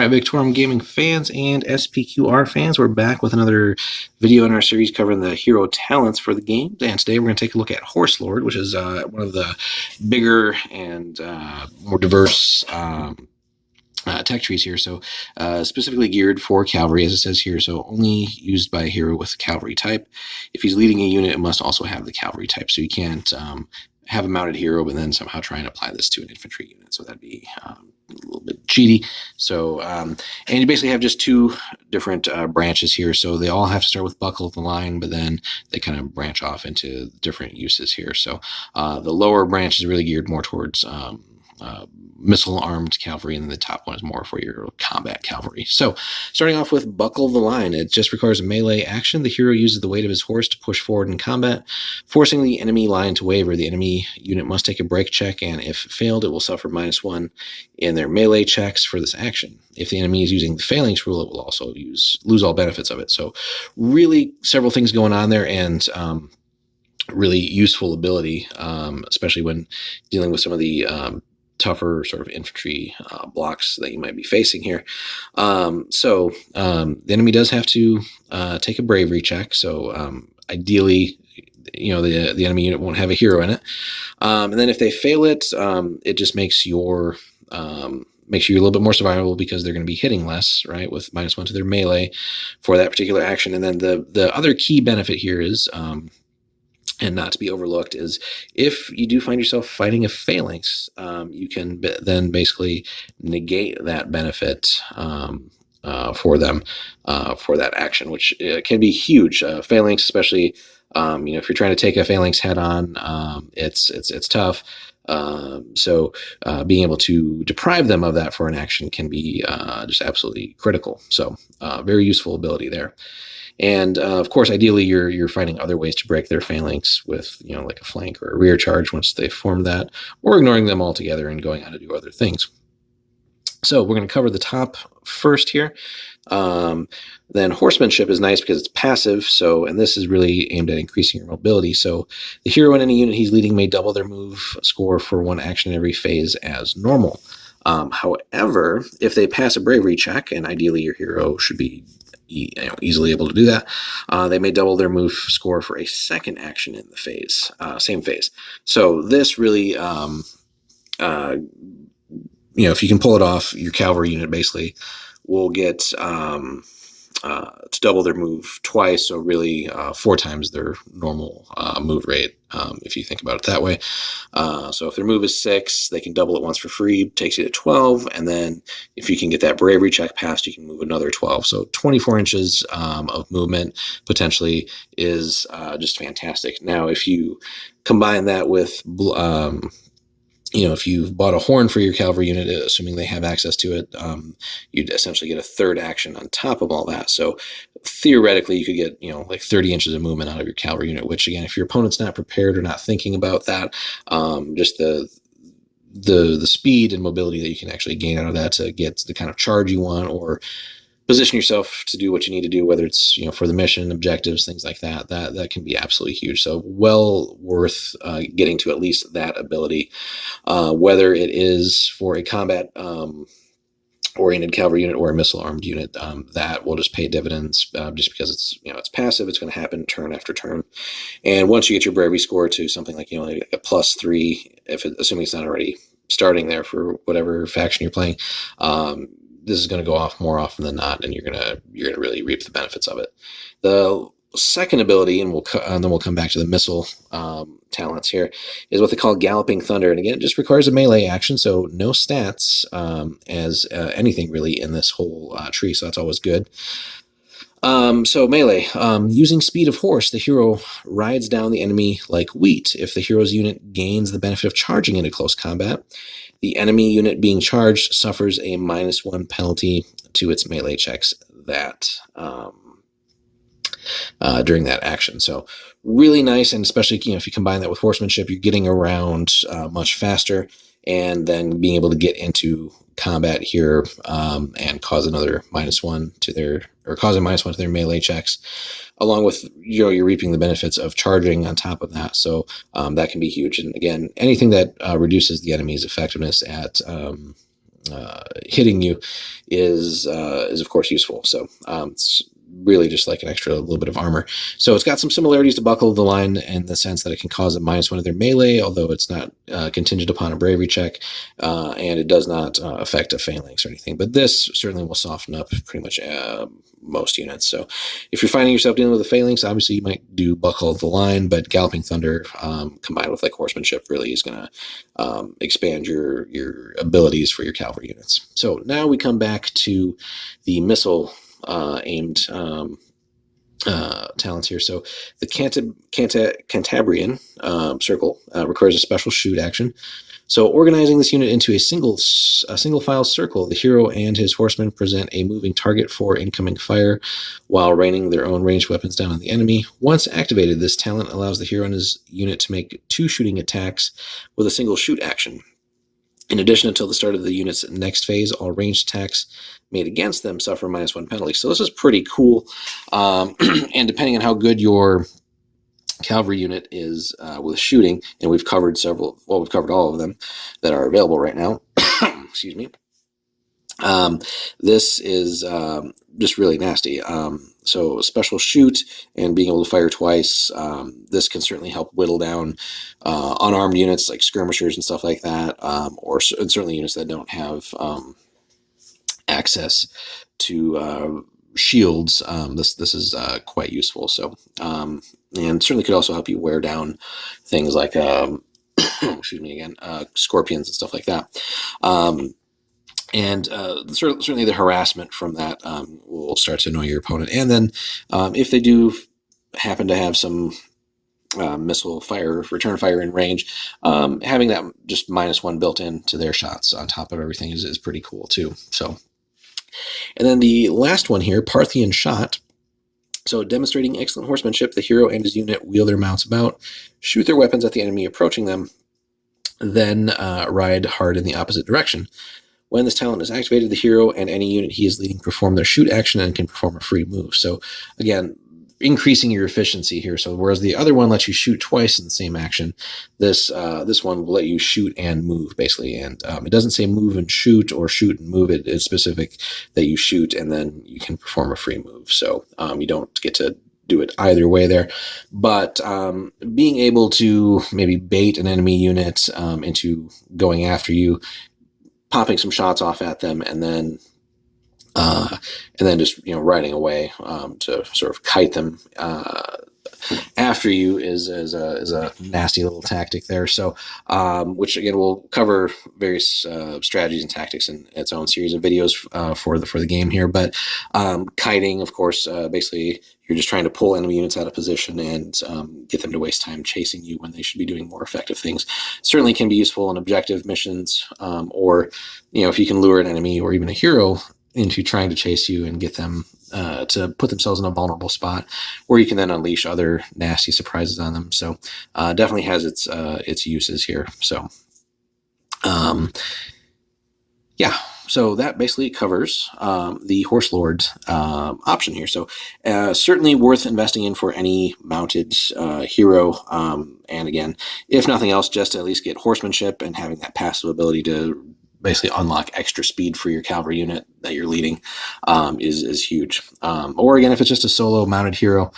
right, Victorum Gaming fans and SPQR fans, we're back with another video in our series covering the hero talents for the game. And today we're going to take a look at Horselord, which is one of the bigger and more diverse tech trees here. So specifically geared for cavalry, as it says here. So only used by a hero with cavalry type. If he's leading a unit, it must also have the cavalry type. So you can't have a mounted hero, but then somehow try and apply this to an infantry unit. So that'd be a little bit cheaty. So, and you basically have just two different branches here. So they all have to start with buckle of the line, but then they kind of branch off into different uses here. So the lower branch is really geared more towards missile-armed cavalry, and then the top one is more for your combat cavalry. So, starting off with Buckle the Line, it just requires a melee action. The hero uses the weight of his horse to push forward in combat, forcing the enemy line to waver. The enemy unit must take a break check, and if failed, it will suffer -1 in their melee checks for this action. If the enemy is using the phalanx rule, it will also lose all benefits of it. So, really several things going on there, and really useful ability, especially when dealing with some of the tougher sort of infantry blocks that you might be facing here. The enemy does have to take a bravery check. So ideally, the enemy unit won't have a hero in it. And then if they fail it, it just makes you a little bit more survivable because they're going to be hitting less, right, with -1 to their melee for that particular action. And then the other key benefit here is, and not to be overlooked, is if you do find yourself fighting a phalanx, you can then basically negate that benefit for them for that action, which can be huge. Phalanx, especially, if you're trying to take a phalanx head on, it's tough. So being able to deprive them of that for an action can be just absolutely critical. So very useful ability there. And of course, ideally, you're finding other ways to break their phalanx with, like a flank or a rear charge once they form that, or ignoring them altogether and going on to do other things. So we're going to cover the top first here. Then Horsemanship is nice because it's passive. So, and this is really aimed at increasing your mobility. So the hero in any unit he's leading may double their move score for one action in every phase as normal. However, if they pass a bravery check, and ideally your hero should be easily able to do that, they may double their move score for a second action in the phase, same phase. So this really, if you can pull it off, your cavalry unit basically will get to double their move twice, so really 4 times their normal move rate, if you think about it that way. So if their move is 6, they can double it once for free, takes you to 12, and then if you can get that bravery check passed, you can move another 12. So 24 inches of movement potentially is just fantastic. Now, if you combine that with if you've bought a horn for your cavalry unit, assuming they have access to it, you'd essentially get a third action on top of all that. So theoretically, you could get, like 30 inches of movement out of your cavalry unit, which again, if your opponent's not prepared or not thinking about that, just the speed and mobility that you can actually gain out of that to get the kind of charge you want, or position yourself to do what you need to do, whether it's for the mission, objectives, things like that. That can be absolutely huge. So well worth getting to at least that ability, whether it is for a combat oriented cavalry unit or a missile armed unit. That will just pay dividends just because it's passive. It's going to happen turn after turn, and once you get your bravery score to something like like a +3, assuming it's not already starting there for whatever faction you're playing, this is going to go off more often than not, and you're gonna really reap the benefits of it. The second ability, and then we'll come back to the missile talents here, is what they call Galloping Thunder, and again, it just requires a melee action, so no stats as anything really in this whole tree. So that's always good. So melee, using speed of horse, the hero rides down the enemy like wheat. If the hero's unit gains the benefit of charging into close combat, the enemy unit being charged suffers a -1 penalty to its melee checks during that action. So really nice, and especially if you combine that with Horsemanship, you're getting around much faster, and then being able to get into combat here and cause another -1 to their, or causing -1 to their melee checks, along with you're reaping the benefits of charging on top of that. So that can be huge. And again, anything that reduces the enemy's effectiveness at hitting you is of course useful. So it's really just like an extra little bit of armor. So it's got some similarities to Buckle of the Line in the sense that it can cause a -1 of their melee, although it's not contingent upon a bravery check, and it does not affect a phalanx or anything. But this certainly will soften up pretty much most units. So if you're finding yourself dealing with a phalanx, obviously you might do Buckle of the Line, but Galloping Thunder combined with like Horsemanship really is going to expand your abilities for your cavalry units. So now we come back to the missile aimed talents here. So the Cantabrian circle requires a special shoot action. So organizing this unit into a single file circle, the hero and his horsemen present a moving target for incoming fire while raining their own ranged weapons down on the enemy. Once activated, this talent allows the hero and his unit to make 2 shooting attacks with a single shoot action. In addition, until the start of the unit's next phase, all ranged attacks made against them suffer -1 penalty. So this is pretty cool. And depending on how good your cavalry unit is with shooting, and we've covered all of them that are available right now. Excuse me. This is just really nasty. So special shoot and being able to fire twice, this can certainly help whittle down unarmed units like skirmishers and stuff like that, or certainly units that don't have access to shields. This is quite useful. So and certainly could also help you wear down things like excuse me again, scorpions and stuff like that. And certainly the harassment from that will start to annoy your opponent. And then if they do happen to have some missile fire, return fire in range, having that just -1 built in to their shots on top of everything is pretty cool too. So, and then the last one here, Parthian Shot. So demonstrating excellent horsemanship, the hero and his unit wheel their mounts about, shoot their weapons at the enemy approaching them, then ride hard in the opposite direction. When this talent is activated, the hero and any unit he is leading perform their shoot action and can perform a free move. So again, increasing your efficiency here. So whereas the other one lets you shoot twice in the same action, this one will let you shoot and move basically. And it doesn't say move and shoot or shoot and move. It is specific that you shoot and then you can perform a free move. So you don't get to do it either way there, but being able to maybe bait an enemy unit into going after you, popping some shots off at them, and then just riding away to sort of kite them after you is a nasty little tactic there. So which again we'll cover various strategies and tactics in its own series of videos for the game here. But kiting, of course, basically you're just trying to pull enemy units out of position and get them to waste time chasing you when they should be doing more effective things. Certainly can be useful in objective missions, or if you can lure an enemy or even a hero into trying to chase you and get them to put themselves in a vulnerable spot, where you can then unleash other nasty surprises on them. So definitely has its uses here. So yeah. So that basically covers the Horselord option here. So certainly worth investing in for any mounted hero. And again, if nothing else, just to at least get horsemanship and having that passive ability to basically unlock extra speed for your cavalry unit that you're leading is huge. Or again, if it's just a solo mounted hero,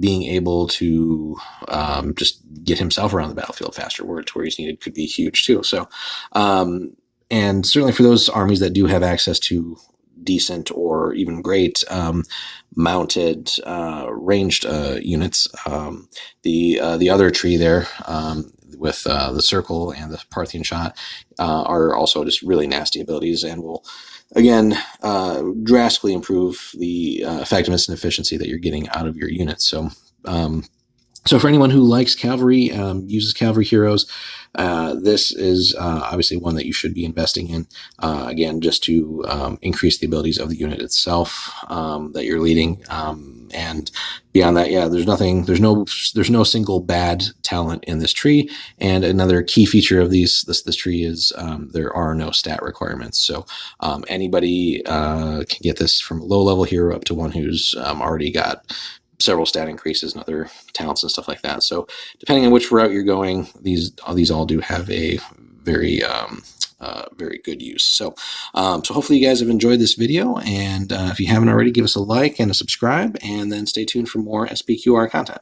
being able to just get himself around the battlefield faster where he's needed could be huge too. So and certainly for those armies that do have access to decent or even great mounted ranged units, the other tree there with the circle and the Parthian Shot are also just really nasty abilities and will again drastically improve the effectiveness and efficiency that you're getting out of your units. So so for anyone who likes cavalry, uses cavalry heroes, this is obviously one that you should be investing in, again, just to increase the abilities of the unit itself that you're leading. And beyond that, yeah, there's no single bad talent in this tree. And another key feature of this tree is there are no stat requirements. So anybody can get this from a low-level hero up to one who's already got several stat increases and other talents and stuff like that. So depending on which route you're going, these all do have a very very good use. So hopefully you guys have enjoyed this video, and if you haven't already, give us a like and a subscribe, and then stay tuned for more SPQR content.